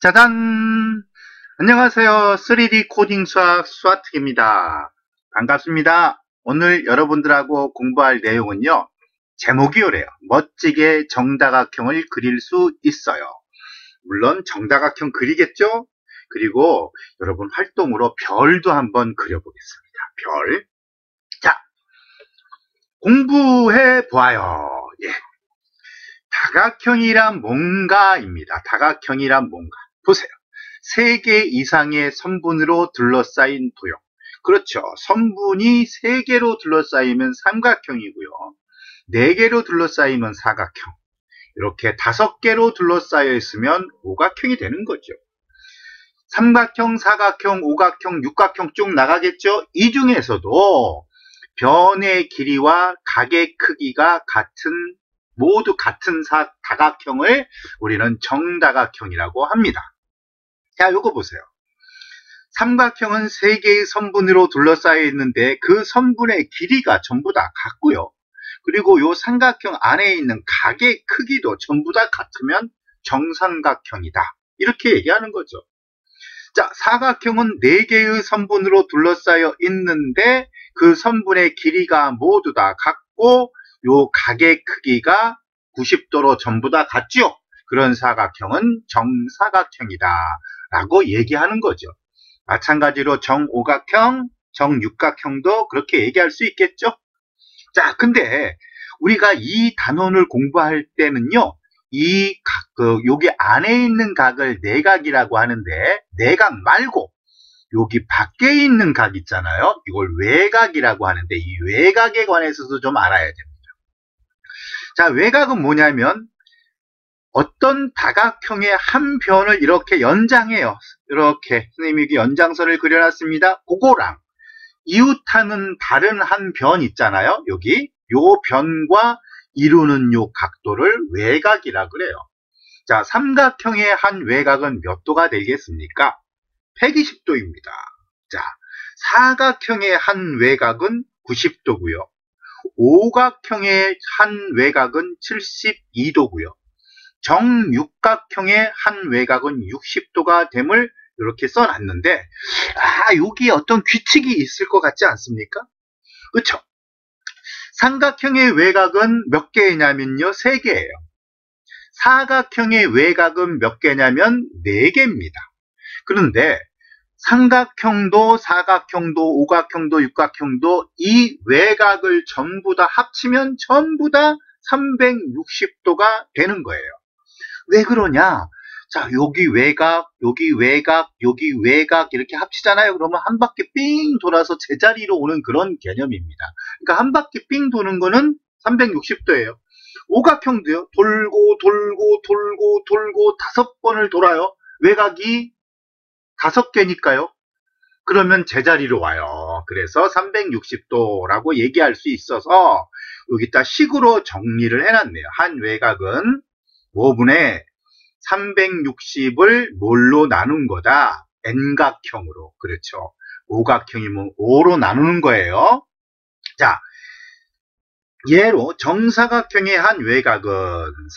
짜잔! 안녕하세요. 3D 코딩 수학 수아특입니다. 반갑습니다. 오늘 여러분들하고 공부할 내용은요. 제목이 이래요. 멋지게 정다각형을 그릴 수 있어요. 물론 정다각형 그리겠죠? 그리고 여러분 활동으로 별도 한번 그려보겠습니다. 별. 자, 공부해 보아요. 예. 다각형이란 뭔가입니다. 다각형이란 뭔가. 보세요. 3개 이상의 선분으로 둘러싸인 도형. 그렇죠. 선분이 3개로 둘러싸이면 삼각형이고요. 4개로 둘러싸이면 사각형. 이렇게 5개로 둘러싸여 있으면 오각형이 되는 거죠. 삼각형, 사각형, 오각형, 육각형 쭉 나가겠죠. 이 중에서도 변의 길이와 각의 크기가 모두 같은 다각형을 우리는 정다각형이라고 합니다. 자, 요거 보세요. 삼각형은 3개의 선분으로 둘러싸여 있는데 그 선분의 길이가 전부 다 같고요. 그리고 요 삼각형 안에 있는 각의 크기도 전부 다 같으면 정삼각형이다. 이렇게 얘기하는 거죠. 자, 사각형은 4개의 선분으로 둘러싸여 있는데 그 선분의 길이가 모두 다 같고 요 각의 크기가 90도로 전부 다 같죠. 그런 사각형은 정사각형이다 라고 얘기하는 거죠. 마찬가지로 정오각형, 정육각형도 그렇게 얘기할 수 있겠죠. 자, 근데 우리가 이 단원을 공부할 때는요, 여기 안에 있는 각을 내각이라고 하는데, 내각 말고 여기 밖에 있는 각 있잖아요. 이걸 외각이라고 하는데, 이 외각에 관해서도 좀 알아야 됩니다. 자, 외각은 뭐냐면 어떤 다각형의 한 변을 이렇게 연장해요. 이렇게 선생님이 여기 연장선을 그려놨습니다. 그거랑 이웃하는 다른 한 변 있잖아요. 여기 요 변과 이루는 요 각도를 외각이라 그래요. 자, 삼각형의 한 외각은 몇 도가 되겠습니까? 120도입니다. 자, 사각형의 한 외각은 90도고요. 오각형의 한 외각은 72도고요. 정육각형의 한 외각은 60도가 됨을 이렇게 써놨는데, 여기 어떤 규칙이 있을 것 같지 않습니까? 그렇죠? 삼각형의 외각은 몇 개냐면요, 3개예요. 사각형의 외각은 몇 개냐면 4개입니다. 그런데 삼각형도 사각형도 오각형도 육각형도 이 외각을 전부 다 합치면 전부 다 360도가 되는 거예요. 왜 그러냐? 자, 여기 외각, 여기 외각, 여기 외각 이렇게 합치잖아요. 그러면 한 바퀴 삥 돌아서 제자리로 오는 그런 개념입니다. 그러니까 한 바퀴 삥 도는 거는 360도예요. 오각형도요. 돌고 돌고 돌고 돌고 5번을 돌아요. 외각이 5개니까요. 그러면 제자리로 와요. 그래서 360도라고 얘기할 수 있어서 여기다 식으로 정리를 해놨네요. 한 외각은 5분의 360을 뭘로 나눈 거다? n각형으로. 그렇죠. 오각형이면 5로 나누는 거예요. 자, 예로 정사각형의 한 외각은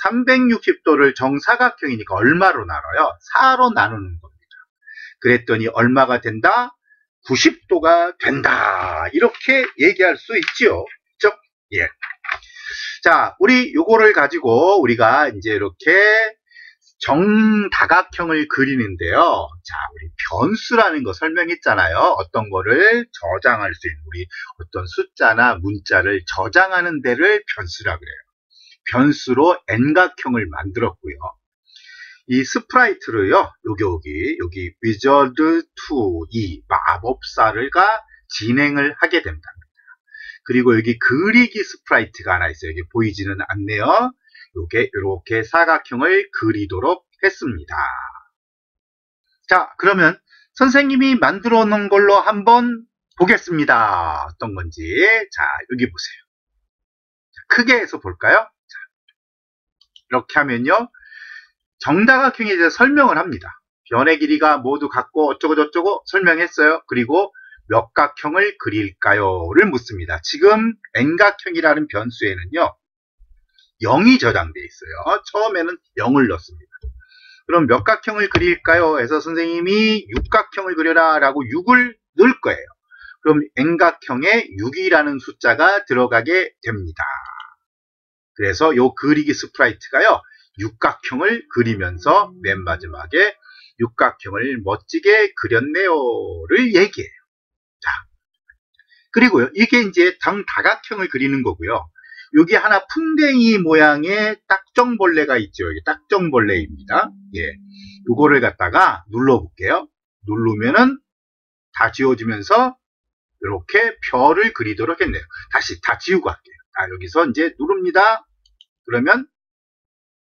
360도를 정사각형이니까 얼마로 나눠요? 4로 나누는 겁니다. 그랬더니 얼마가 된다? 90도가 된다. 이렇게 얘기할 수 있죠. 그렇죠? 예. 자, 우리 요거를 가지고 우리가 이제 이렇게 정다각형을 그리는데요. 자, 우리 변수라는 거 설명했잖아요. 어떤 거를 저장할 수 있는, 우리 어떤 숫자나 문자를 저장하는 데를 변수라 그래요. 변수로 n각형을 만들었고요. 이 스프라이트를요, 여기 위저드 2, 마법사가 진행을 하게 됩니다. 그리고 여기 그리기 스프라이트가 하나 있어요. 여기 보이지는 않네요. 요게 이렇게 사각형을 그리도록 했습니다. 자, 그러면 선생님이 만들어 놓은 걸로 한번 보겠습니다. 어떤 건지. 자, 여기 보세요. 크게 해서 볼까요? 자, 이렇게 하면요. 정다각형에 대해서 설명을 합니다. 변의 길이가 모두 같고 어쩌고저쩌고 설명했어요. 그리고 몇 각형을 그릴까요?를 묻습니다. 지금 n각형이라는 변수에는요. 0이 저장되어 있어요. 처음에는 0을 넣습니다. 그럼 몇 각형을 그릴까요? 해서 선생님이 육각형을 그려라 라고 6을 넣을 거예요. 그럼 N각형에 6이라는 숫자가 들어가게 됩니다. 그래서 요 그리기 스프라이트가요, 육각형을 그리면서 맨 마지막에 육각형을 멋지게 그렸네요를 얘기해요. 자, 그리고요, 이게 이제 다각형을 그리는 거고요. 여기 하나 풍뎅이 모양의 딱정벌레가 있죠. 여기 딱정벌레입니다. 예, 요거를 갖다가 눌러볼게요. 누르면은 다 지워지면서 이렇게 별을 그리도록 했네요. 다시 다 지우고 할게요. 자, 여기서 이제 누릅니다. 그러면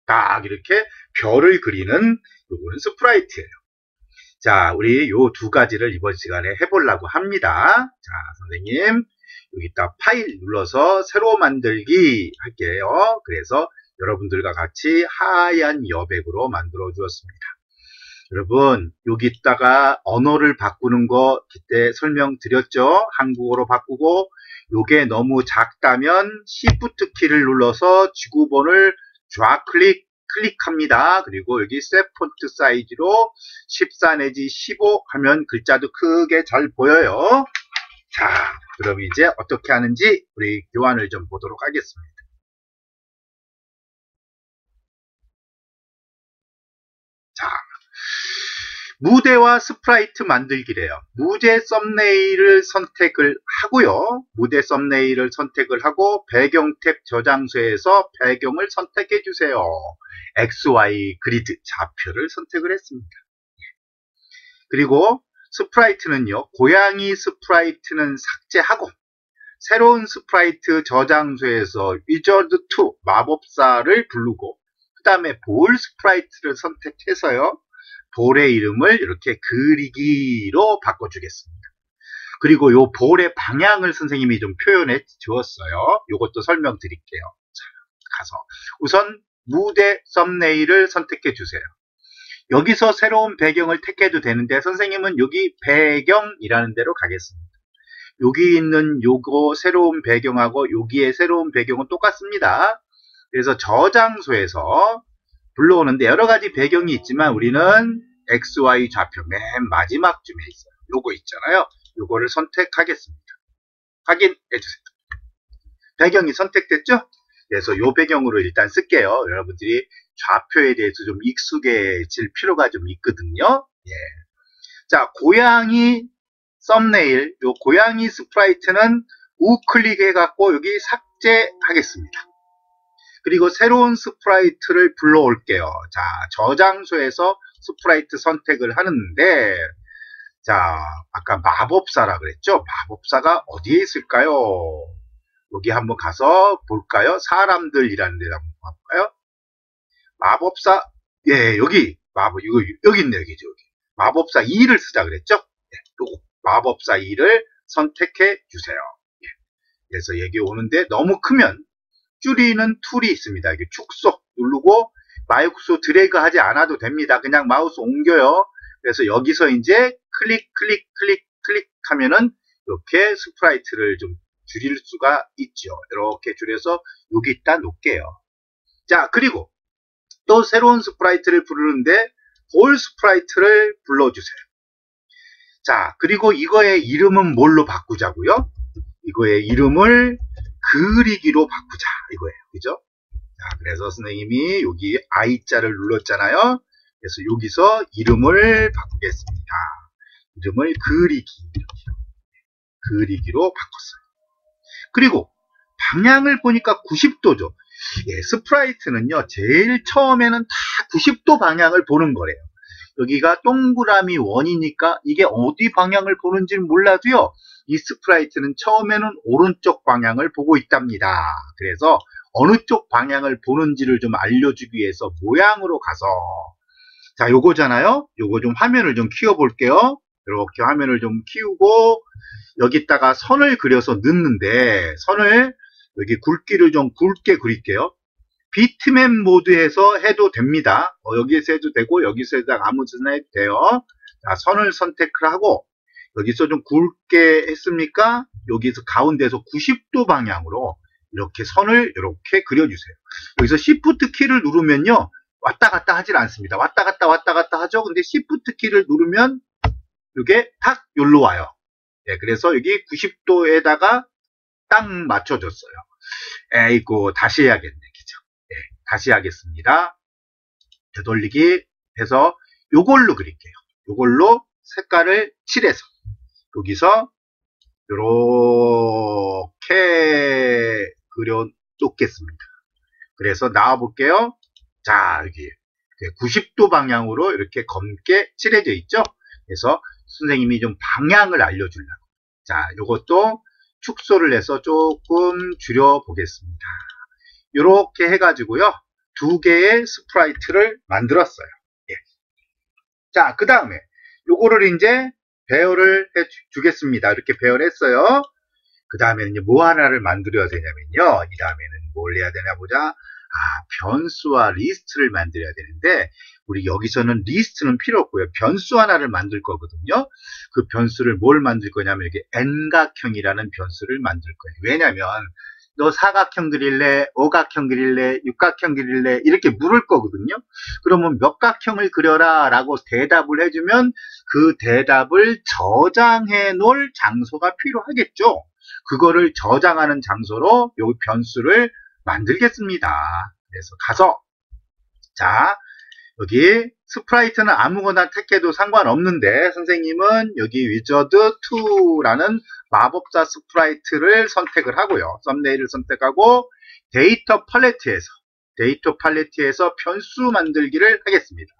딱 이렇게 별을 그리는 요거는 스프라이트예요. 자, 우리 요 두 가지를 이번 시간에 해보려고 합니다. 자, 선생님 여기다 파일 눌러서 새로 만들기 할게요. 그래서 여러분들과 같이 하얀 여백으로 만들어 주었습니다. 여러분, 여기다가 언어를 바꾸는 거 그때 설명드렸죠? 한국어로 바꾸고, 요게 너무 작다면 Shift 키를 눌러서 지구본을 클릭합니다. 그리고 여기 셋 폰트 사이즈로 14 내지 15 하면 글자도 크게 잘 보여요. 자, 그럼 이제 어떻게 하는지 우리 교환을 좀 보도록 하겠습니다. 자, 무대와 스프라이트 만들기래요. 무대 썸네일을 선택을 하고요. 무대 썸네일을 선택을 하고 배경 탭 저장소에서 배경을 선택해 주세요. XY 그리드 좌표를 선택을 했습니다. 그리고 스프라이트는요, 고양이 스프라이트는 삭제하고 새로운 스프라이트 저장소에서 위저드2 마법사를 부르고 그 다음에 볼 스프라이트를 선택해서요, 볼의 이름을 이렇게 그리기로 바꿔주겠습니다. 그리고 요 볼의 방향을 선생님이 좀 표현해 주었어요. 요것도 설명드릴게요. 자, 가서 우선 무대 썸네일을 선택해 주세요. 여기서 새로운 배경을 택해도 되는데 선생님은 여기 배경이라는 데로 가겠습니다. 여기 있는 요거 새로운 배경하고 여기에 새로운 배경은 똑같습니다. 그래서 저장소에서 불러오는데 여러 가지 배경이 있지만 우리는 XY 좌표 맨 마지막 쯤에 있어요. 요거 있잖아요. 요거를 선택하겠습니다. 확인해 주세요. 배경이 선택됐죠? 그래서 요 배경으로 일단 쓸게요. 여러분들이 좌표에 대해서 좀 익숙해질 필요가 좀 있거든요. 예. 자, 고양이 썸네일, 요 고양이 스프라이트는 우클릭해 갖고 여기 삭제하겠습니다. 그리고 새로운 스프라이트를 불러올게요. 자, 저장소에서 스프라이트 선택을 하는데, 자, 아까 마법사라 그랬죠? 마법사가 어디에 있을까요? 여기 한번 가서 볼까요? 사람들이라는 데 한번 볼까요? 마법사, 예, 여기, 여기 있네요, 여기죠, 여기. 마법사 2를 쓰자 그랬죠? 예, 요거, 마법사 2를 선택해 주세요. 예. 그래서 여기 오는데 너무 크면 줄이는 툴이 있습니다. 이렇게 축소 누르고 마우스 드래그 하지 않아도 됩니다. 그냥 마우스 옮겨요. 그래서 여기서 이제 클릭 하면은 이렇게 스프라이트를 좀 줄일 수가 있죠. 이렇게 줄여서 여기다 놓을게요. 자, 그리고 또 새로운 스프라이트를 부르는데 볼 스프라이트를 불러주세요. 자, 그리고 이거의 이름은 뭘로 바꾸자고요? 이거의 이름을 그리기로 바꾸자 이거예요. 그죠? 자, 그래서 선생님이 여기 I자를 눌렀잖아요. 그래서 여기서 이름을 바꾸겠습니다. 이름을 그리기로 바꿨어요. 그리고 방향을 보니까 90도죠. 예, 스프라이트는요, 제일 처음에는 다 90도 방향을 보는 거래요. 여기가 동그라미 원이니까 이게 어디 방향을 보는지는 몰라도요, 이 스프라이트는 처음에는 오른쪽 방향을 보고 있답니다. 그래서 어느 쪽 방향을 보는지를 좀 알려주기 위해서 모양으로 가서, 자, 요거잖아요. 요거 좀 화면을 좀 키워볼게요. 이렇게 화면을 좀 키우고 여기다가 선을 그려서 넣는데, 선을 여기 굵기를 좀 굵게 그릴게요. 비트맵 모드에서 해도 됩니다. 여기서 해도 되고 여기서 해도 아무 데나 해도 돼요. 자, 선을 선택을 하고 여기서 좀 굵게 했습니까? 여기서 가운데서 90도 방향으로 이렇게 선을 이렇게 그려주세요. 여기서 Shift 키를 누르면요, 왔다 갔다 하질 않습니다. 왔다 갔다 하죠. 근데 Shift 키를 누르면 이게 탁 여기로 와요. 예, 그래서 여기 90도에다가 딱 맞춰줬어요. 에이고, 다시 해야겠네. 그죠? 예, 다시 하겠습니다. 되돌리기 해서 요걸로 그릴게요. 요걸로 색깔을 칠해서 여기서 이렇게 그려 놓겠습니다. 그래서 나와 볼게요. 자, 여기 90도 방향으로 이렇게 검게 칠해져 있죠. 그래서 선생님이 좀 방향을 알려주려고. 자, 요것도 축소를 해서 조금 줄여 보겠습니다. 이렇게 해가지고요, 두 개의 스프라이트를 만들었어요. 예. 자, 그 다음에 요거를 이제 배열을 해 주겠습니다. 이렇게 배열했어요. 그 다음에는 이제 뭐 하나를 만들어야 되냐면요, 이 다음에는 뭘 해야 되나 보자. 변수와 리스트를 만들어야 되는데, 우리 여기서는 리스트는 필요 없고요, 변수 하나를 만들 거거든요. 그 변수를 뭘 만들 거냐면 이게 N각형이라는 변수를 만들 거예요. 왜냐면 너 사각형 그릴래, 오각형 그릴래, 육각형 그릴래 이렇게 물을 거거든요. 그러면 몇 각형을 그려라 라고 대답을 해주면 그 대답을 저장해 놓을 장소가 필요하겠죠. 그거를 저장하는 장소로 이 변수를 만들겠습니다. 그래서 가서, 자, 여기 스프라이트는 아무거나 택해도 상관없는데, 선생님은 여기 위저드2라는 마법사 스프라이트를 선택을 하고요. 썸네일을 선택하고 데이터 팔레트에서 변수 만들기를 하겠습니다.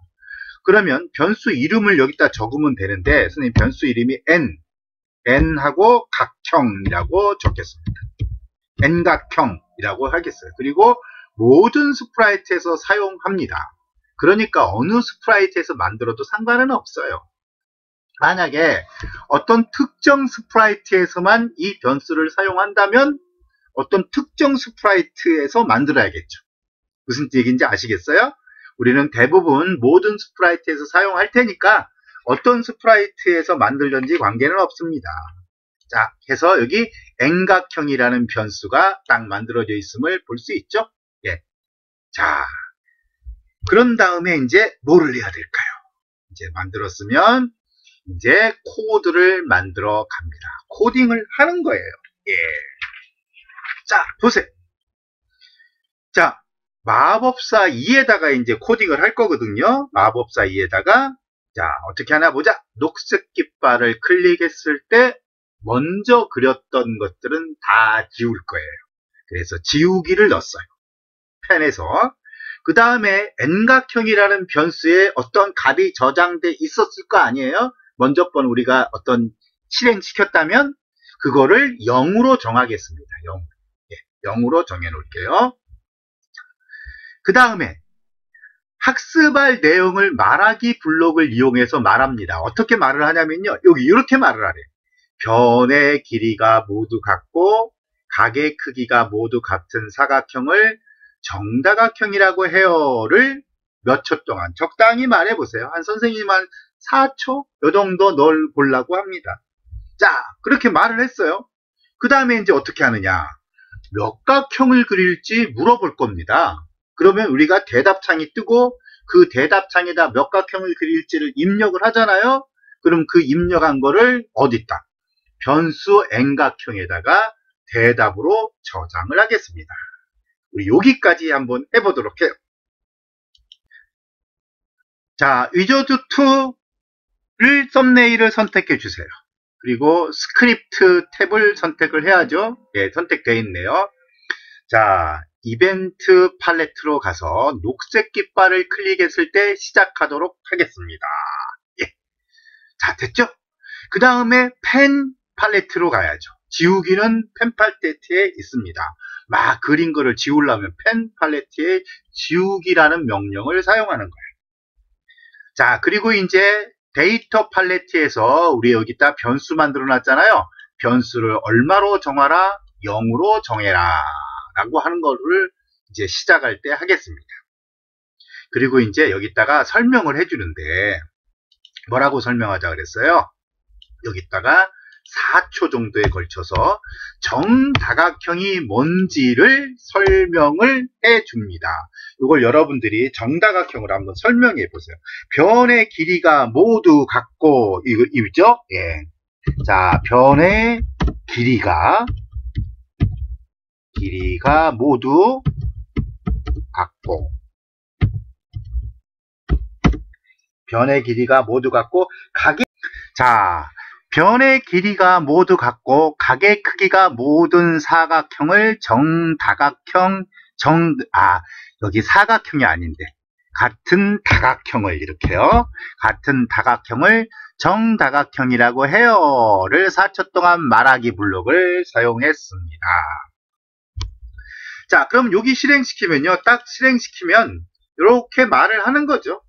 그러면 변수 이름을 여기다 적으면 되는데, 선생님 변수 이름이 n하고 각형이라고 적겠습니다. n각형이라고 하겠어요. 그리고 모든 스프라이트에서 사용합니다. 그러니까 어느 스프라이트에서 만들어도 상관은 없어요. 만약에 어떤 특정 스프라이트에서만 이 변수를 사용한다면 어떤 특정 스프라이트에서 만들어야겠죠. 무슨 얘기인지 아시겠어요? 우리는 대부분 모든 스프라이트에서 사용할 테니까 어떤 스프라이트에서 만들든지 관계는 없습니다. 자, 해서 여기 N각형이라는 변수가 딱 만들어져 있음을 볼 수 있죠? 예. 자, 그런 다음에 이제 뭐를 해야 될까요? 이제 만들었으면 이제 코드를 만들어 갑니다. 코딩을 하는 거예요. 예. 자, 보세요. 자, 마법사 2에다가 이제 코딩을 할 거거든요. 마법사 2에다가, 자, 어떻게 하나 보자. 녹색 깃발을 클릭했을 때 먼저 그렸던 것들은 다 지울 거예요. 그래서 지우기를 넣었어요. 펜에서. 그 다음에 N각형이라는 변수에 어떤 값이 저장돼 있었을 거 아니에요? 먼저 번 우리가 어떤 실행시켰다면 그거를 0으로 정하겠습니다. 0. 예, 0으로 정해 놓을게요. 그 다음에 학습할 내용을 말하기 블록을 이용해서 말합니다. 어떻게 말을 하냐면요, 여기 이렇게 말을 하래요. 변의 길이가 모두 같고 각의 크기가 모두 같은 사각형을 정다각형이라고 해요를 몇 초 동안 적당히 말해보세요. 한 선생님 한 4초? 요 정도 넣어보려고 합니다. 자, 그렇게 말을 했어요. 그 다음에 이제 어떻게 하느냐. 몇 각형을 그릴지 물어볼 겁니다. 그러면 우리가 대답창이 뜨고 그 대답창에다 몇 각형을 그릴지를 입력을 하잖아요. 그럼 그 입력한 거를 어디다? 변수 N각형에다가 대답으로 저장을 하겠습니다. 우리 여기까지 한번 해보도록 해요. 자, 위저드2를 썸네일을 선택해 주세요. 그리고 스크립트 탭을 선택을 해야죠. 예, 선택되어 있네요. 자, 이벤트 팔레트로 가서 녹색 깃발을 클릭했을 때 시작하도록 하겠습니다. 예. 자, 됐죠? 그 다음에 펜 팔레트로 가야죠. 지우기는 펜 팔레트에 있습니다. 막 그린 거를 지우려면 펜 팔레트에 지우기라는 명령을 사용하는 거예요. 자, 그리고 이제 데이터 팔레트에서 우리 여기다 변수 만들어 놨잖아요. 변수를 얼마로 정하라? 0으로 정해라 라고 하는 거를 이제 시작할 때 하겠습니다. 그리고 이제 여기다가 설명을 해주는데 뭐라고 설명하자 그랬어요? 여기다가 4초 정도에 걸쳐서 정다각형이 뭔지를 설명을 해줍니다. 이걸 여러분들이 정다각형으로 한번 설명해 보세요. 변의 길이가 모두 같고, 이거죠? 예. 자, 변의 길이가 모두 같고, 변의 길이가 모두 같고, 변의 길이가 모두 같고, 각의 크기가 모든 사각형을 정다각형, 여기 사각형이 아닌데, 같은 다각형을 이렇게요. 같은 다각형을 정다각형이라고 해요를 4초 동안 말하기 블록을 사용했습니다. 자, 그럼 여기 실행시키면요. 딱 실행시키면 이렇게 말을 하는 거죠.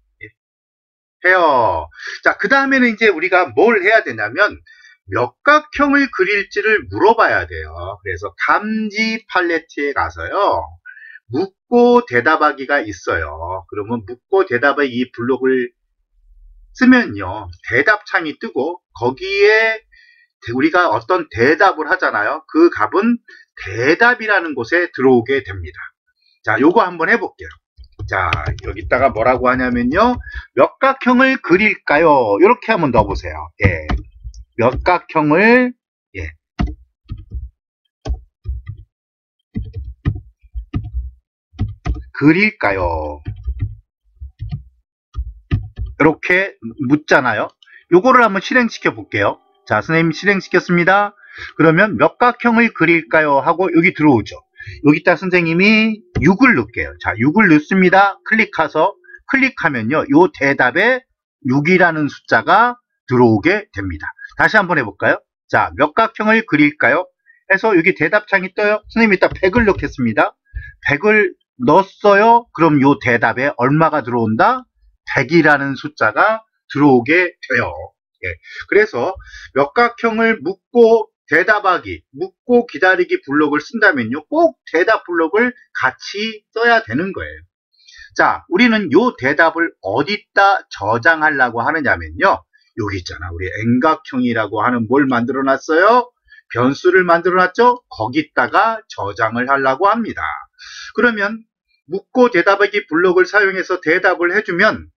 해요. 자, 그 다음에는 이제 우리가 뭘 해야 되냐면 몇각형을 그릴지를 물어봐야 돼요. 그래서 감지 팔레트에 가서요. 묻고 대답하기가 있어요. 그러면 묻고 대답의 이 블록을 쓰면요. 대답창이 뜨고 거기에 우리가 어떤 대답을 하잖아요. 그 값은 대답이라는 곳에 들어오게 됩니다. 자, 요거 한번 해볼게요. 자, 여기다가 뭐라고 하냐면요. 몇각형을 그릴까요? 이렇게 한번 넣어보세요. 예. 몇각형을, 예. 그릴까요? 이렇게 묻잖아요. 요거를 한번 실행시켜 볼게요. 자, 선생님 실행시켰습니다. 그러면 몇각형을 그릴까요? 하고 여기 들어오죠. 여기다 선생님이 6을 넣을게요. 자, 6을 넣습니다. 클릭하면요. 요 대답에 6이라는 숫자가 들어오게 됩니다. 다시 한번 해볼까요? 자, 몇각형을 그릴까요? 해서 여기 대답창이 떠요. 선생님이 이따 100을 넣겠습니다. 100을 넣었어요. 그럼 요 대답에 얼마가 들어온다? 100이라는 숫자가 들어오게 돼요. 예. 그래서 몇각형을 묻고 대답하기, 묻고 기다리기 블록을 쓴다면요. 꼭 대답 블록을 같이 써야 되는 거예요. 자, 우리는 요 대답을 어디다 저장하려고 하느냐면요. 여기 있잖아. 우리 N각형이라고 하는 뭘 만들어 놨어요? 변수를 만들어 놨죠? 거기다가 저장을 하려고 합니다. 그러면 묻고 대답하기 블록을 사용해서 대답을 해주면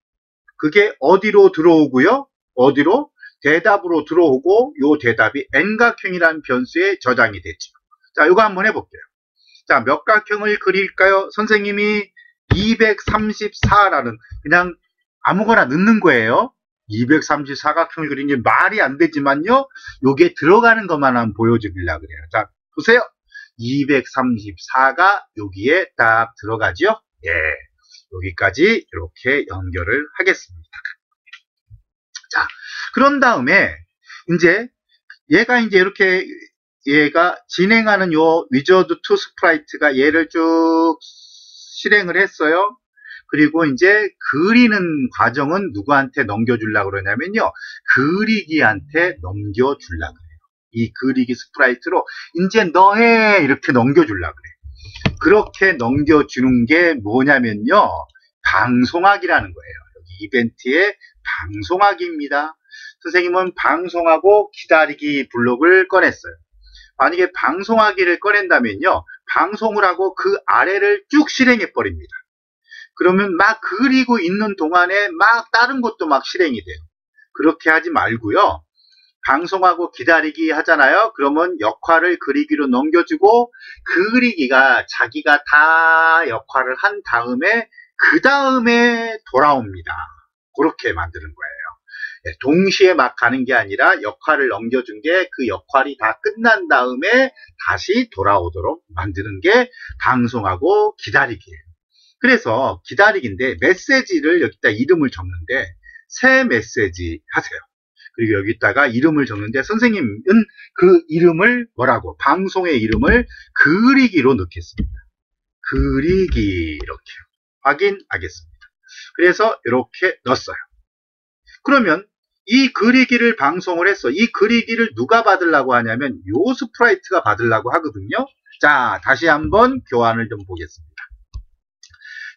그게 어디로 들어오고요? 어디로? 대답으로 들어오고 요 대답이 N각형이라는 변수에 저장이 됐죠. 자, 이거 한번 해볼게요. 자, 몇각형을 그릴까요? 선생님이 234라는 그냥 아무거나 넣는 거예요. 234각형을 그린 게 말이 안 되지만요. 요게 들어가는 것만 한번 보여주려고 그래요. 자, 보세요. 234가 여기에 딱 들어가죠. 예. 여기까지 이렇게 연결을 하겠습니다. 자, 그런 다음에 이제 얘가 이렇게 얘가 진행하는 요 위저드 투 스프라이트가 얘를 쭉 실행을 했어요. 그리고 이제 그리는 과정은 누구한테 넘겨주려고 그러냐면요. 그리기한테 넘겨주려고 그래요. 이 그리기 스프라이트로 이제 너 해 이렇게 넘겨주려고 그래요. 그렇게 넘겨주는 게 뭐냐면요. 방송하기라는 거예요. 여기 이벤트의 방송하기입니다. 선생님은 방송하고 기다리기 블록을 꺼냈어요. 만약에 방송하기를 꺼낸다면요. 방송을 하고 그 아래를 쭉 실행해 버립니다. 그러면 막 그리고 있는 동안에 막 다른 것도 막 실행이 돼요. 그렇게 하지 말고요. 방송하고 기다리기 하잖아요. 그러면 역할을 그리기로 넘겨주고 그리기가 자기가 다 역할을 한 다음에 그 다음에 돌아옵니다. 그렇게 만드는 거예요. 동시에 막 가는 게 아니라 역할을 넘겨준 게 그 역할이 다 끝난 다음에 다시 돌아오도록 만드는 게 방송하고 기다리기예요. 그래서 기다리기인데 메시지를 여기다 이름을 적는데 새 메시지 하세요. 그리고 여기다가 이름을 적는데 선생님은 그 이름을 뭐라고? 방송의 이름을 그리기로 넣겠습니다. 그리기 이렇게 확인하겠습니다. 그래서 이렇게 넣었어요. 그러면 이 그리기를 방송을 했어. 이 그리기를 누가 받으려고 하냐면 요 스프라이트가 받으려고 하거든요. 자, 다시 한번 교환을 좀 보겠습니다.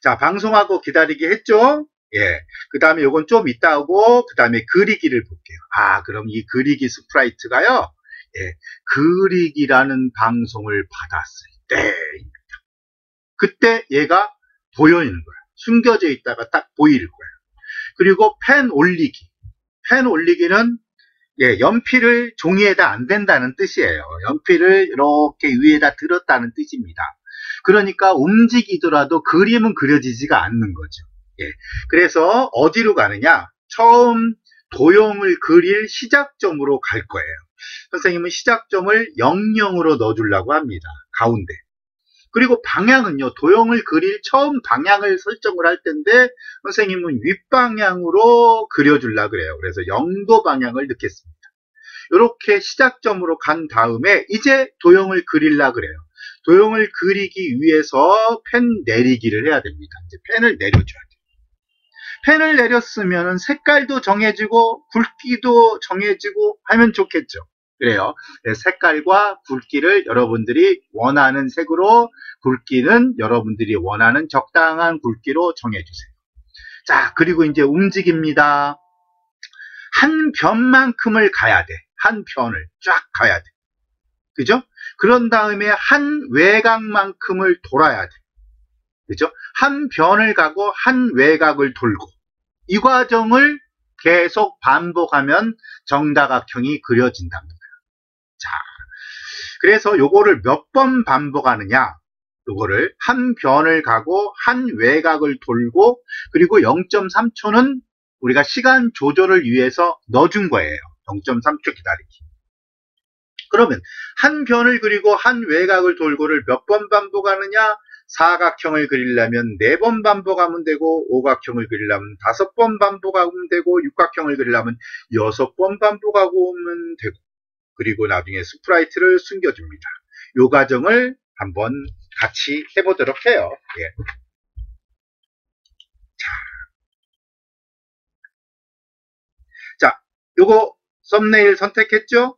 자, 방송하고 기다리기 했죠? 예. 그 다음에 요건 좀 이따 하고, 그 다음에 그리기를 볼게요. 아, 그럼 이 그리기 스프라이트가요, 예, 그리기라는 방송을 받았을 때입니다. 그때 얘가 보여있는 거예요. 숨겨져 있다가 딱 보일 거예요. 그리고 펜 올리기. 펜 올리기는 연필을 종이에다 안 댄다는 뜻이에요. 연필을 이렇게 위에다 들었다는 뜻입니다. 그러니까 움직이더라도 그림은 그려지지가 않는 거죠. 그래서 어디로 가느냐? 처음 도형을 그릴 시작점으로 갈 거예요. 선생님은 시작점을 00으로 넣어주려고 합니다. 가운데. 그리고 방향은요, 도형을 그릴 처음 방향을 설정을 할 텐데 선생님은 윗방향으로 그려주려고 그래요. 그래서 0도 방향을 넣겠습니다. 이렇게 시작점으로 간 다음에 이제 도형을 그리려고 그래요. 도형을 그리기 위해서 펜 내리기를 해야 됩니다. 이제 펜을 내려줘야 돼요. 펜을 내렸으면 색깔도 정해지고 굵기도 정해지고 하면 좋겠죠. 그래요. 색깔과 굵기를 여러분들이 원하는 색으로, 굵기는 여러분들이 원하는 적당한 굵기로 정해주세요. 자, 그리고 이제 움직입니다. 한 변만큼을 가야 돼. 한 변을 쫙 가야 돼. 그죠? 그런 다음에 한 외곽만큼을 돌아야 돼. 그죠? 한 변을 가고 한 외곽을 돌고 이 과정을 계속 반복하면 정다각형이 그려진답니다. 자, 그래서 요거를 몇 번 반복하느냐? 요거를 한 변을 가고 한 외곽을 돌고 그리고 0.3초는 우리가 시간 조절을 위해서 넣어준 거예요. 0.3초 기다리기. 그러면 한 변을 그리고 한 외곽을 돌고를 몇 번 반복하느냐? 사각형을 그리려면 4번 반복하면 되고 오각형을 그리려면 5번 반복하면 되고 육각형을 그리려면 6번 반복하면 되고 그리고 나중에 스프라이트를 숨겨줍니다. 이 과정을 한번 같이 해보도록 해요. 자, 요거 썸네일 선택했죠?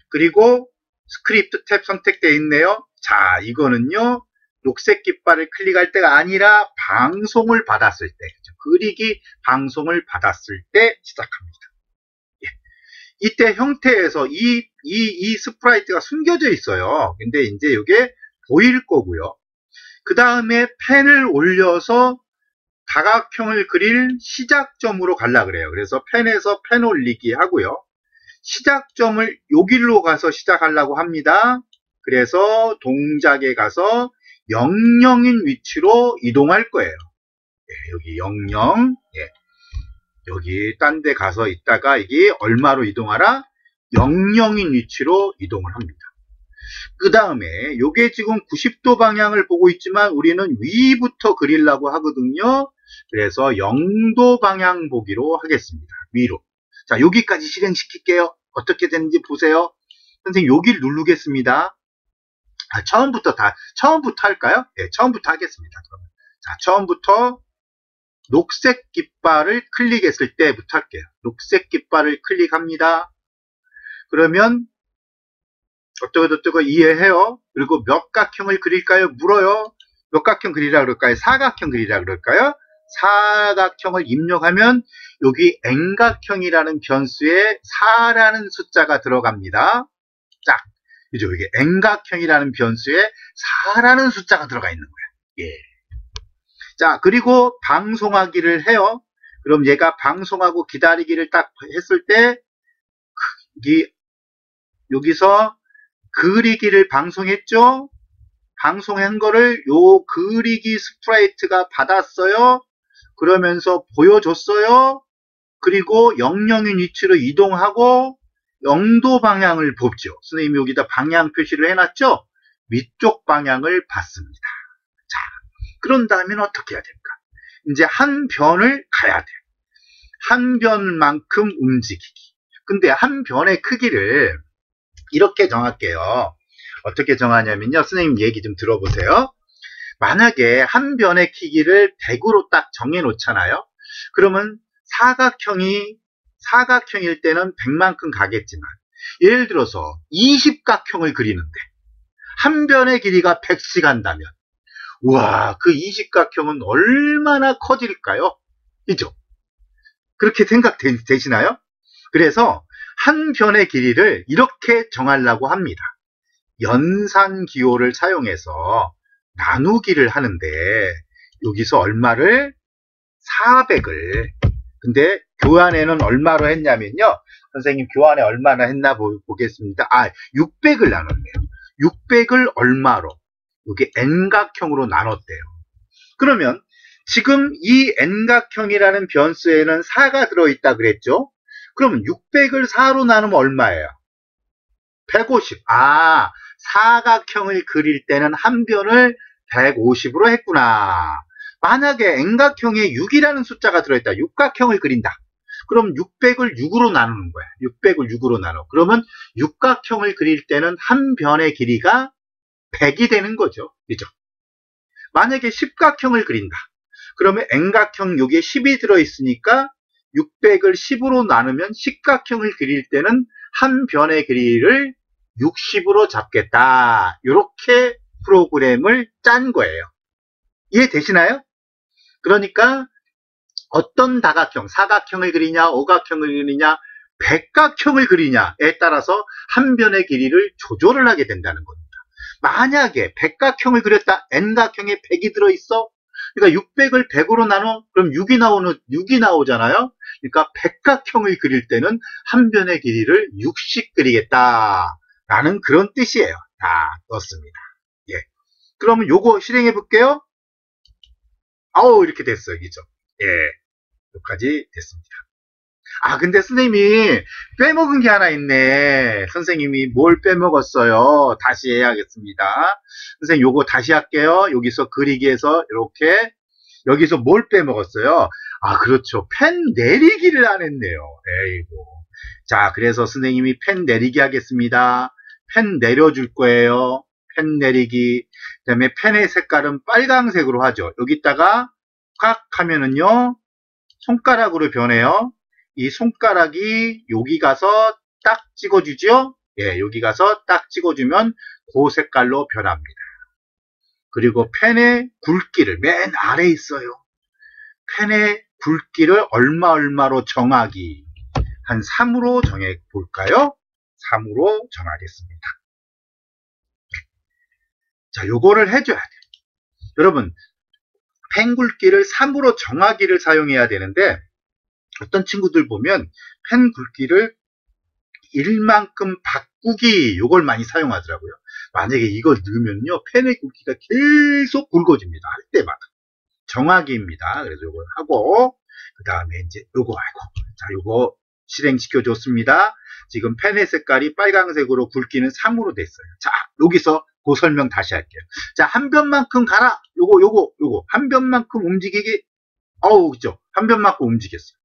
그리고 스크립트 탭 선택되어 있네요. 자, 이거는요. 녹색 깃발을 클릭할 때가 아니라 방송을 받았을 때, 그리기 방송을 받았을 때 시작합니다. 이때 형태에서 이 스프라이트가 숨겨져 있어요. 근데 이제 이게 보일 거고요. 그 다음에 펜을 올려서 다각형을 그릴 시작점으로 가려 그래요. 그래서 펜에서 펜 올리기 하고요. 시작점을 여기로 가서 시작하려고 합니다. 그래서 동작에 가서 00인 위치로 이동할 거예요. 여기 00. 여기 딴 데 가서 있다가 이게 얼마로 이동하라? 00인 위치로 이동을 합니다. 그 다음에 이게 지금 90도 방향을 보고 있지만 우리는 위부터 그리려고 하거든요. 그래서 0도 방향 보기로 하겠습니다. 위로. 자, 여기까지 실행시킬게요. 어떻게 되는지 보세요. 선생님 여기를 누르겠습니다. 처음부터 할까요? 네, 처음부터 하겠습니다. 그러면. 자, 처음부터 녹색 깃발을 클릭했을 때부터 할게요. 녹색 깃발을 클릭합니다. 그러면 어쩌고 이해해요. 그리고 몇 각형을 그릴까요? 물어요. 몇 각형 그리라 그럴까요? 사각형 그리라 그럴까요? 사각형을 입력하면 여기 N각형이라는 변수에 4라는 숫자가 들어갑니다. 자, 그죠? 이게 N각형이라는 변수에 4라는 숫자가 들어가 있는 거예요. 자, 그리고 방송하기를 해요. 그럼 얘가 방송하고 기다리기를 딱 했을 때 여기서 그리기를 방송했죠? 방송한 거를 요 그리기 스프라이트가 받았어요. 그러면서 보여줬어요. 그리고 00인 위치로 이동하고 0도 방향을 보죠. 선생님이 여기다 방향 표시를 해놨죠? 위쪽 방향을 봤습니다. 자, 그런 다음에는 어떻게 해야 될까? 이제 한 변을 가야 돼요. 한 변만큼 움직이기. 근데 한 변의 크기를 이렇게 정할게요. 어떻게 정하냐면요. 선생님 얘기 좀 들어보세요. 만약에 한 변의 크기를 100으로 딱 정해 놓잖아요. 그러면 사각형일 때는 100만큼 가겠지만 예를 들어서 20각형을 그리는데 한 변의 길이가 100씩 한다면 우와, 그 20각형은 얼마나 커질까요? 그죠? 그렇게 생각되시나요? 그래서 한 변의 길이를 이렇게 정하려고 합니다. 연산기호를 사용해서 나누기를 하는데 여기서 얼마를? 400을. 근데 교환에는 얼마로 했냐면요. 선생님 교환에 얼마나 했나 보겠습니다. 600을 나눴네요. 600을 얼마로? 이게 N각형으로 나눴대요. 그러면 지금 이 N각형이라는 변수에는 4가 들어있다 그랬죠? 그러면 600을 4로 나누면 얼마예요? 150. 사각형을 그릴 때는 한 변을 150으로 했구나. 만약에 N각형에 6이라는 숫자가 들어있다. 육각형을 그린다. 그럼 600을 6으로 나누는 거야. 600을 6으로 나눠. 그러면 육각형을 그릴 때는 한 변의 길이가 100이 되는 거죠. 그죠? 만약에 십각형을 그린다. 그러면 N각형 여기에 10이 들어있으니까 600을 10으로 나누면 십각형을 그릴 때는 한 변의 길이를 60으로 잡겠다. 이렇게 프로그램을 짠 거예요. 이해되시나요? 그러니까 어떤 다각형, 사각형을 그리냐, 오각형을 그리냐, 백각형을 그리냐에 따라서 한 변의 길이를 조절을 하게 된다는 겁니다. 만약에 백각형을 그렸다. N각형에 100이 들어있어. 그러니까 600을 100으로 나눠. 그럼 6이 나오잖아요. 그러니까 백각형을 그릴 때는 한 변의 길이를 60 그리겠다. 라는 그런 뜻이에요. 다 넣었습니다. 예. 그러면 요거 실행해 볼게요. 이렇게 됐어요. 그죠? 예. 여기까지 됐습니다. 근데 선생님이 빼먹은 게 하나 있네. 선생님이 뭘 빼먹었어요? 다시 해야겠습니다. 선생님 요거 다시 할게요. 여기서 그리기에서 이렇게 여기서 뭘 빼먹었어요? 그렇죠. 펜 내리기를 안 했네요. 에이고. 자, 그래서 선생님이 펜 내리기 하겠습니다. 펜 내려줄 거예요. 펜 내리기. 그 다음에 펜의 색깔은 빨강색으로 하죠. 여기다가 꽉 하면은요. 손가락으로 변해요. 이 손가락이 여기 가서 딱 찍어주죠. 예, 여기 가서 딱 찍어주면 그 색깔로 변합니다. 그리고 펜의 굵기를 맨 아래에 있어요. 펜의 굵기를 얼마로 정하기. 한 3으로 정해 볼까요? 3으로 정하겠습니다. 자, 요거를 해줘야 돼요. 여러분, 펜 굵기를 3으로 정하기를 사용해야 되는데 어떤 친구들 보면 펜 굵기를 1만큼 바꾸기 요걸 많이 사용하더라고요. 만약에 이걸 넣으면요 펜의 굵기가 계속 굵어집니다. 할 때마다. 정하기입니다. 그래서 요걸 하고 그 다음에 이제 요거 자 요거 실행시켜 줬습니다. 지금 펜의 색깔이 빨강색으로 굵기는 3으로 됐어요. 자 여기서 그 설명 다시 할게요. 자 한 변만큼 가라. 요거 한 변만큼 움직이기. 그죠? 한 변만큼 움직였어요.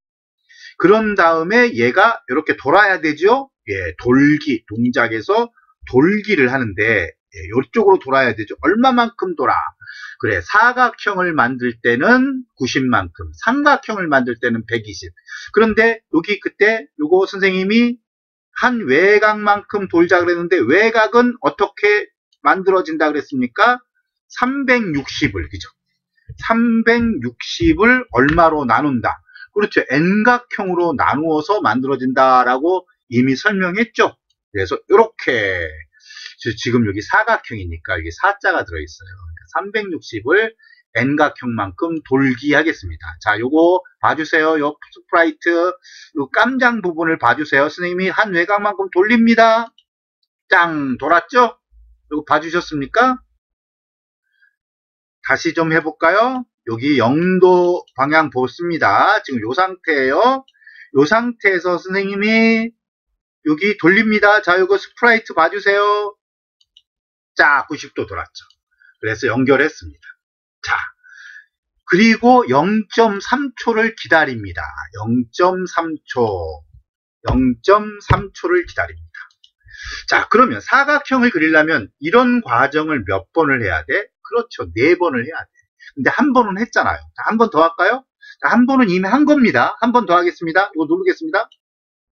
그런 다음에 얘가 이렇게 돌아야 되죠? 예, 돌기, 동작에서 돌기를 하는데, 이쪽으로 돌아야 되죠? 얼마만큼 돌아? 그래, 사각형을 만들 때는 90만큼, 삼각형을 만들 때는 120. 그런데 여기 그때 요거 선생님이 한 외곽만큼 돌자 그랬는데, 외곽은 어떻게 만들어진다 그랬습니까? 360을, 그죠? 360을 얼마로 나눈다? 그렇죠. N각형으로 나누어서 만들어진다라고 이미 설명했죠. 그래서 이렇게 지금 여기 사각형이니까 여기 4자가 들어있어요. 360을 N각형만큼 돌기 하겠습니다. 자, 요거 봐주세요. 요 스프라이트, 요 깜장 부분을 봐주세요. 선생님이 한 외곽만큼 돌립니다. 짱! 돌았죠? 요거 봐주셨습니까? 다시 좀 해볼까요? 여기 0도 방향 보습니다. 지금 요 상태예요. 요 상태에서 선생님이 여기 돌립니다. 자, 요거 스프라이트 봐주세요. 자, 90도 돌았죠. 그래서 연결했습니다. 자, 그리고 0.3초를 기다립니다. 0.3초를 기다립니다. 자, 그러면 사각형을 그리려면 이런 과정을 몇 번을 해야 돼? 그렇죠. 4번을 해야 돼. 근데 한 번은 했잖아요. 자, 한 번 더 할까요? 자, 한 번은 이미 한 겁니다. 한 번 더 하겠습니다. 이거 누르겠습니다.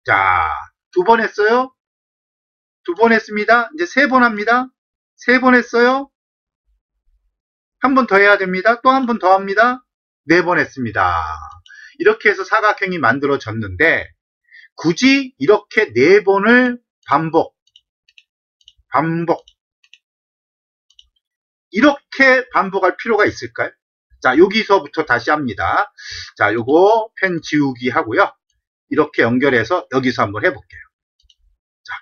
자, 2번 했어요. 2번 했습니다. 이제 3번 합니다. 3번 했어요. 한 번 더 해야 됩니다. 또 한 번 더 합니다. 4번 했습니다. 이렇게 해서 사각형이 만들어졌는데 굳이 이렇게 4번을 반복 이렇게 반복할 필요가 있을까요? 자, 여기서부터 다시 합니다. 자, 요거 펜 지우기 하고요. 이렇게 연결해서 여기서 한번 해볼게요. 자,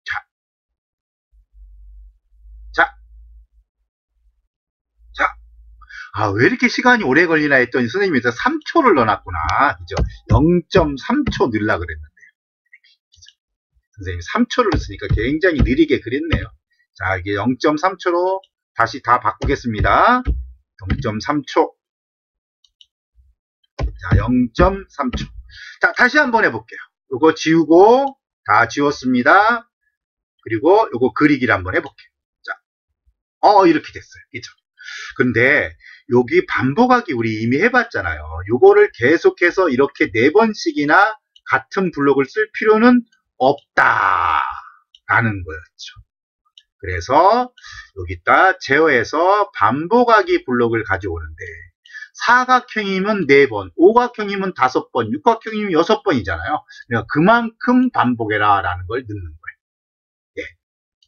자, 자, 자. 아, 왜 이렇게 시간이 오래 걸리나 했더니 선생님이 3초를 넣어놨구나. 그죠? 0.3초 넣으려고 그랬는데. 선생님이 3초를 넣었으니까 굉장히 느리게 그렸네요. 자, 이게 0.3초로 다시 다 바꾸겠습니다. 0.3초. 자, 0.3초. 자, 다시 한번 해볼게요. 요거 지우고, 다 지웠습니다. 그리고 요거 그리기를 한번 해볼게요. 자, 이렇게 됐어요. 그죠? 근데, 여기 반복하기 우리 이미 해봤잖아요. 요거를 계속해서 이렇게 4번씩이나 같은 블록을 쓸 필요는 없다. 라는 거였죠. 그래서, 여기다 제어해서 반복하기 블록을 가져오는데, 사각형이면 4번, 오각형이면 5번, 육각형이면 6번이잖아요. 그러니까 그만큼 반복해라 라는 걸 넣는 거예요. 예.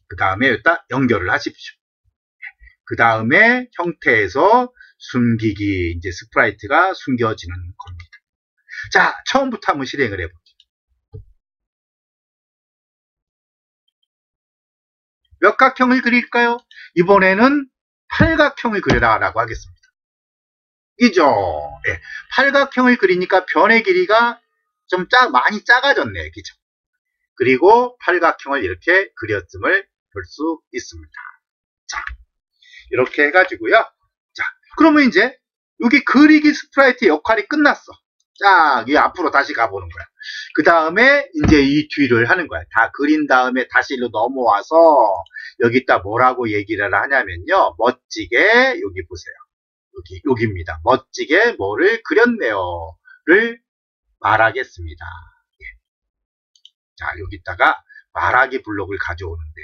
그 다음에 일단 연결을 하십시오. 그 다음에 형태에서 숨기기, 이제 스프라이트가 숨겨지는 겁니다. 자, 처음부터 한번 실행을 해볼게요. 몇 각형을 그릴까요? 이번에는 팔각형을 그려라 라고 하겠습니다. 이죠. 네. 팔각형을 그리니까 변의 길이가 좀 많이 작아졌네요. 그죠? 그리고 팔각형을 이렇게 그렸음을 볼 수 있습니다. 자, 이렇게 해가지고요. 자, 그러면 이제 여기 그리기 스프라이트 역할이 끝났어. 자, 이 앞으로 다시 가보는 거야. 그 다음에 이제 이 뒤를 하는 거야. 다 그린 다음에 다시 일로 넘어와서 여기다 뭐라고 얘기를 하냐면요. 멋지게 여기 보세요. 여기입니다. 멋지게 뭐를 그렸네요를 말하겠습니다. 예. 자, 여기다가 말하기 블록을 가져오는데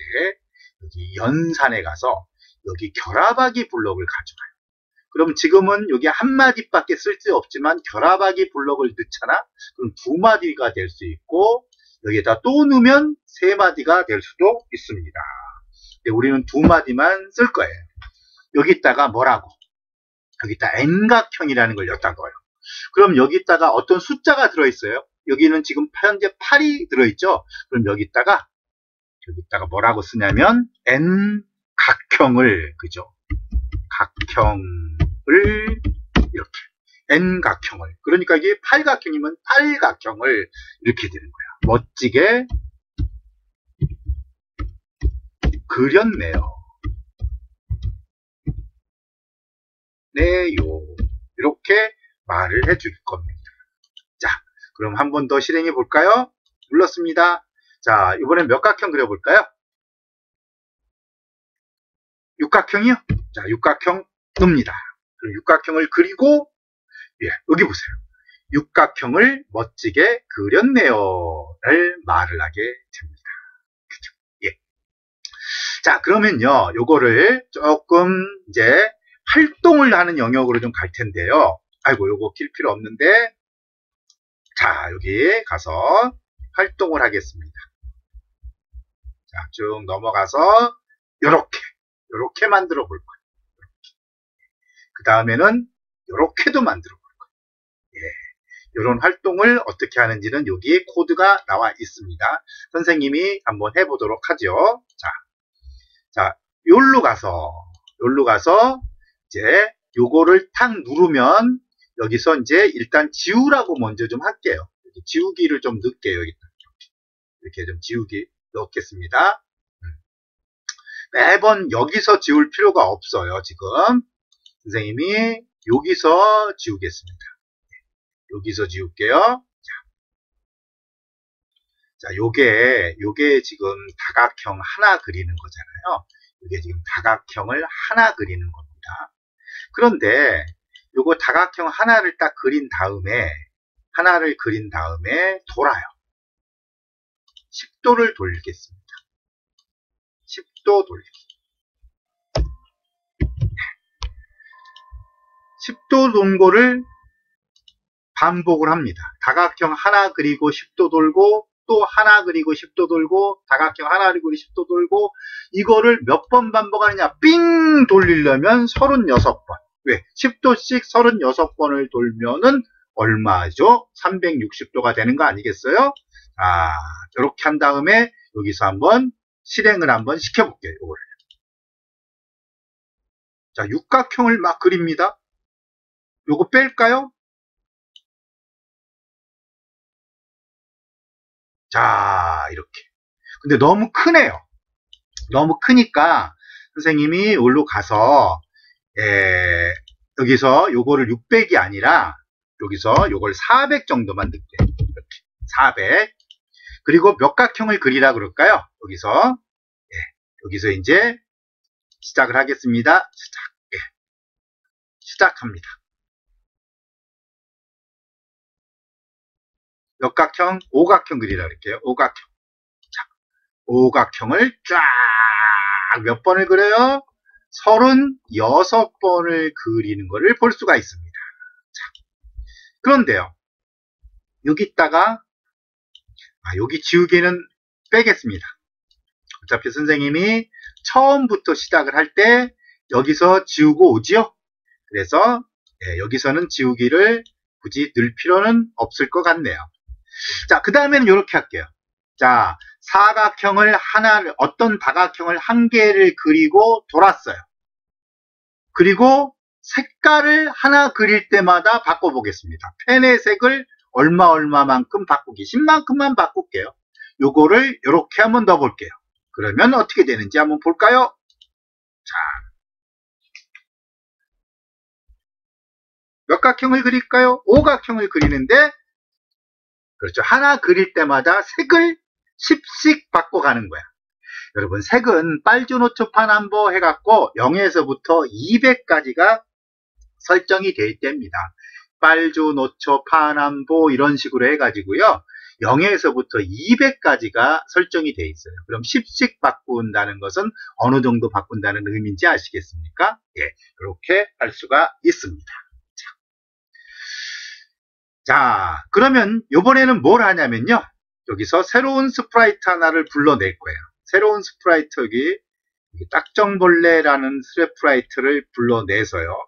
여기 연산에 가서 여기 결합하기 블록을 가져와요. 그럼 지금은 여기 한 마디밖에 쓸 수 없지만 결합하기 블록을 넣잖아? 그럼 2마디가 될 수 있고 여기에다 또 넣으면 3마디가 될 수도 있습니다. 우리는 2마디만 쓸 거예요. 여기다가 뭐라고? 여기다 N각형이라는 걸 엿다 넣어요. 그럼 여기다가 어떤 숫자가 들어있어요? 여기는 지금 현재 8이 들어있죠? 그럼 여기다가 뭐라고 쓰냐면 N각형을, 그죠? 각형을 이렇게 N각형을, 그러니까 이게 8각형이면 8각형을 이렇게 되는 거야. 멋지게 그렸네요. 네요. 이렇게 말을 해줄 겁니다. 자, 그럼 한 번 더 실행해 볼까요? 눌렀습니다. 자, 이번엔 몇 각형 그려볼까요? 육각형이요? 자, 육각형 놉니다. 그럼 육각형을 그리고, 예, 여기 보세요. 육각형을 멋지게 그렸네요를 말을 하게 됩니다. 그죠? 예. 자, 그러면요, 요거를 조금 이제 활동을 하는 영역으로 좀 갈 텐데요. 아이고, 요거 낄 필요 없는데, 자, 여기 가서 활동을 하겠습니다. 자, 쭉 넘어가서 요렇게 만들어 볼 거예요. 그 다음에는 요렇게도 만들어 볼 거예요. 예. 이런 활동을 어떻게 하는지는 여기에 코드가 나와 있습니다. 선생님이 한번 해보도록 하죠. 자, 요로 가서 이제 요거를 탁 누르면 여기서 이제 일단 지우라고 먼저 좀 할게요. 지우기를 좀 넣을게요. 이렇게 좀 지우기 넣겠습니다. 매번 여기서 지울 필요가 없어요. 지금 선생님이 여기서 지우겠습니다. 여기서 지울게요. 자, 요게 지금 다각형 하나 그리는 거잖아요. 이게 지금 다각형을 하나 그리는 겁니다. 그런데 요거 다각형 하나를 딱 그린 다음에 돌아요. 10도를 돌리겠습니다. 10도 돌리기. 10도 동고를 반복을 합니다. 다각형 하나 그리고 10도 돌고 또 하나 그리고 10도 돌고 다각형 하나 그리고 10도 돌고 이거를 몇 번 반복하느냐 삥 돌리려면 36번. 왜? 10도씩 36번을 돌면은 얼마죠? 360도가 되는 거 아니겠어요? 이렇게 한 다음에 여기서 한번 실행을 한번 시켜볼게요. 이걸. 자, 육각형을 막 그립니다. 요거 뺄까요? 자, 이렇게. 근데 너무 크네요. 너무 크니까 선생님이 여기로 가서 여기서 요거를 600이 아니라 여기서 요걸 400 정도만 넣을게요. 이렇게 400. 그리고 몇 각형을 그리라 그럴까요? 여기서 여기서 이제 시작을 하겠습니다. 시작합니다. 몇 각형? 오각형 그리라 그럴게요. 오각형. 자, 오각형을 쫙 몇 번을 그려요? 36번을 그리는 것을 볼 수가 있습니다. 자, 그런데요. 여기다가 여기 지우개는 빼겠습니다. 어차피 선생님이 처음부터 시작을 할 때 여기서 지우고 오지요. 그래서 여기서는 지우기를 굳이 넣을 필요는 없을 것 같네요. 자, 그 다음에는 이렇게 할게요. 자, 사각형을 어떤 다각형을 한 개를 그리고 돌았어요. 그리고 색깔을 하나 그릴 때마다 바꿔보겠습니다. 펜의 색을 얼마만큼 바꾸기. 10만큼만 바꿀게요. 요거를 이렇게 한번 넣어볼게요. 그러면 어떻게 되는지 한번 볼까요? 자, 몇 각형을 그릴까요? 오각형을 그리는데, 그렇죠. 하나 그릴 때마다 색을 10씩 바꿔가는 거야. 여러분, 색은 빨주노초 파남보 해갖고 0에서부터 200까지가 설정이 돼 있답니다. 빨주노초 파남보 이런 식으로 해가지고요. 0에서부터 200까지가 설정이 돼 있어요. 그럼 10씩 바꾼다는 것은 어느 정도 바꾼다는 의미인지 아시겠습니까? 예, 이렇게 할 수가 있습니다. 자, 그러면 이번에는 뭘 하냐면요. 여기서 새로운 스프라이트 하나를 불러낼 거예요. 새로운 스프라이트 여기 딱정벌레라는 스프라이트를 불러내서요.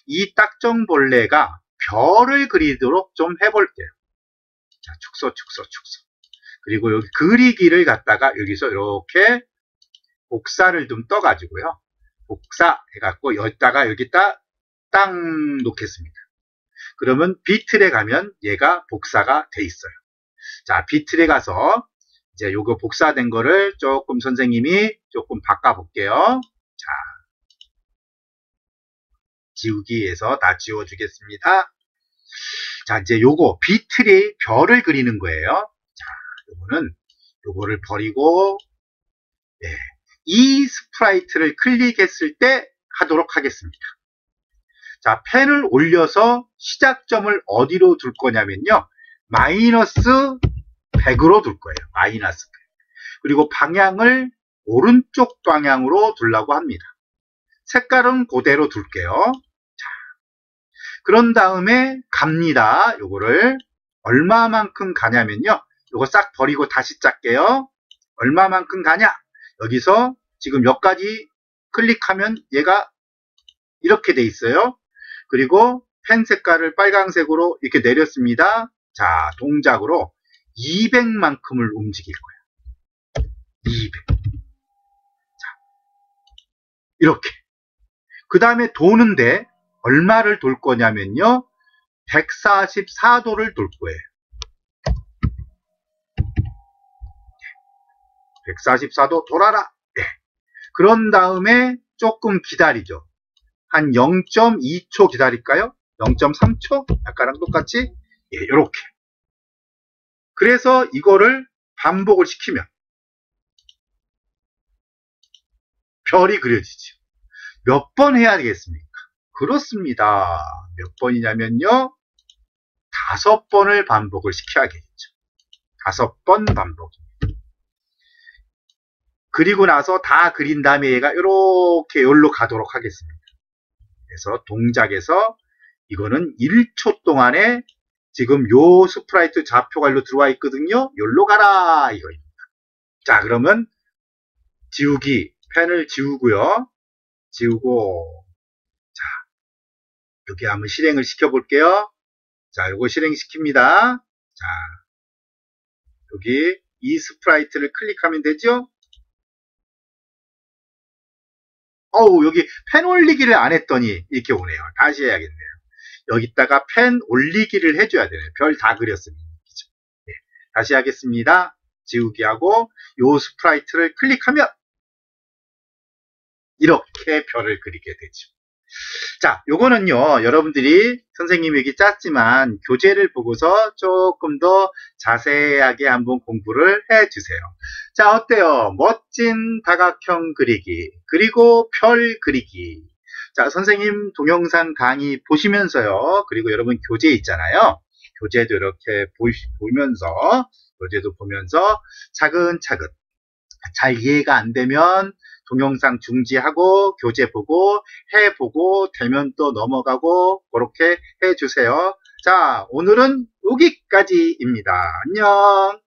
이 딱정벌레가 별을 그리도록 좀 해볼게요. 자, 축소. 그리고 여기 그리기를 갖다가 여기서 이렇게 복사를 좀 떠가지고요. 복사 해갖고 여기다 땅 놓겠습니다. 그러면 비틀에 가면 얘가 복사가 돼 있어요. 자, 비틀에 가서 이제 요거 복사된 거를 조금 선생님이 조금 바꿔볼게요. 자, 지우기에서 다 지워주겠습니다. 자, 이제 요거 비틀에 별을 그리는 거예요. 자, 요거를 버리고 이 스프라이트를 클릭했을 때 하도록 하겠습니다. 자, 펜을 올려서 시작점을 어디로 둘 거냐면요. 마이너스 100으로 둘 거예요. 마이너스 100. 그리고 방향을 오른쪽 방향으로 두려고 합니다. 색깔은 그대로 둘게요. 자, 그런 다음에 갑니다. 요거를 얼마만큼 가냐면요. 요거 싹 버리고 다시 짤게요. 얼마만큼 가냐? 여기서 지금 여기까지 클릭하면 얘가 이렇게 돼 있어요. 그리고 펜 색깔을 빨강색으로 이렇게 내렸습니다. 자, 동작으로 200만큼을 움직일 거예요. 200. 자, 이렇게. 그 다음에 도는데 얼마를 돌 거냐면요. 144도를 돌 거예요. 144도 돌아라. 네. 그런 다음에 조금 기다리죠. 한 0.2초 기다릴까요? 0.3초? 아까랑 똑같이? 예, 요렇게. 그래서 이거를 반복을 시키면 별이 그려지죠. 몇 번 해야 되겠습니까? 그렇습니다. 몇 번이냐면요. 5번을 반복을 시켜야겠죠. 5번 반복. 그리고 나서 다 그린 다음에 얘가 이렇게 여기로 가도록 하겠습니다. 그래서 동작에서 이거는 1초 동안에 지금 요 스프라이트 좌표 관로 들어와 있거든요. 요로 가라 이거입니다. 자, 그러면 지우기, 펜을 지우고요. 지우고, 자, 여기 한번 실행을 시켜볼게요. 자, 요거 실행시킵니다. 자, 여기 이 스프라이트를 클릭하면 되죠? 여기 펜 올리기를 안 했더니 이렇게 오네요. 다시 해야겠네요. 여기다가 펜 올리기를 해줘야 되네요. 별 다 그렸습니다. 네, 다시 하겠습니다. 지우기하고 요 스프라이트를 클릭하면 이렇게 별을 그리게 되죠. 자, 요거는요, 여러분들이 선생님이 여기 짰지만 교재를 보고서 조금 더 자세하게 한번 공부를 해주세요. 자, 어때요? 멋진 다각형 그리기, 그리고 별 그리기. 자, 선생님 동영상 강의 보시면서요, 그리고 여러분 교재 있잖아요. 교재도 이렇게 교재도 보면서 차근차근 잘 이해가 안 되면 동영상 중지하고 교재 보고 해보고 되면 또 넘어가고 그렇게 해주세요. 자, 오늘은 여기까지입니다. 안녕.